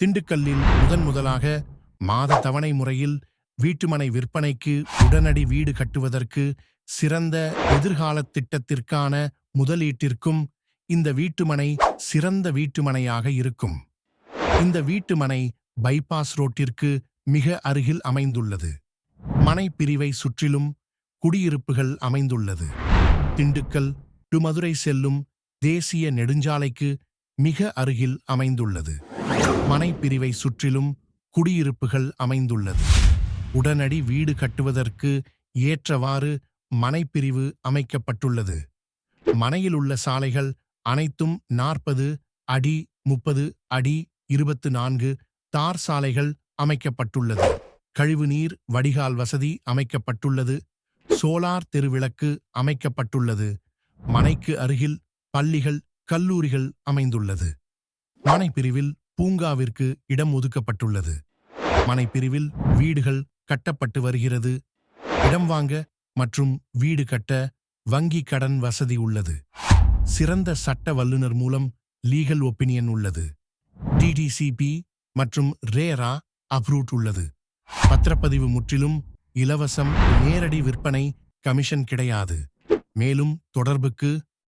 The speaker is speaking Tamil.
திண்டுக்கல்லில் முதலாக மாத தவணை முறையில் வீட்டுமனை விற்பனைக்கு உடனடி வீடு கட்டுவதற்கு சிறந்த எதிர்கால திட்டத்திற்கான முதலீட்டிற்கும் இந்த வீட்டுமனை சிறந்த வீட்டுமனையாக இருக்கும். இந்த வீட்டுமனை பைபாஸ் ரோட்டிற்கு மிக அருகில் அமைந்துள்ளது. மனை பிரிவை சுற்றிலும் குடியிருப்புகள் அமைந்துள்ளது. திண்டுக்கல் டு மதுரை செல்லும் தேசிய நெடுஞ்சாலைக்கு மிக அருகில் அமைந்துள்ளது. மனை பிரிவை சுற்றிலும் குடியிருப்புகள் அமைந்துள்ளது. உடனடி வீடு கட்டுவதற்கு ஏற்றவாறு மனைப்பிரிவு அமைக்கப்பட்டுள்ளது. மனையில் உள்ள சாலைகள் அனைத்தும் 40 அடி 30 அடி 24 தார் சாலைகள் அமைக்கப்பட்டுள்ளது. கழிவுநீர் வடிகால் வசதி அமைக்கப்பட்டுள்ளது. சோலார் தெருவிளக்கு அமைக்கப்பட்டுள்ளது. மனைக்கு அருகில் பள்ளிகள் கல்லூரிகள் அமைந்துள்ளது. மனைப்பிரிவில் பூங்காவிற்கு இடம் ஒதுக்கப்பட்டுள்ளது. மனைப்பிரிவில் வீடுகள் கட்டப்பட்டு வருகிறது. இடம் வாங்க மற்றும் வீடு கட்ட வங்கி கடன் வசதி உள்ளது. சிறந்த சட்ட வல்லுநர் மூலம் லீகல் ஒப்பீனியன் உள்ளது. டிடிசிபி மற்றும் ரேரா அப்ரூவ்ட் உள்ளது. பத்திரப்பதிவு முற்றிலும் இலவசம். நேரடி விற்பனை, கமிஷன் கிடையாது. மேலும் தொடர்புக்கு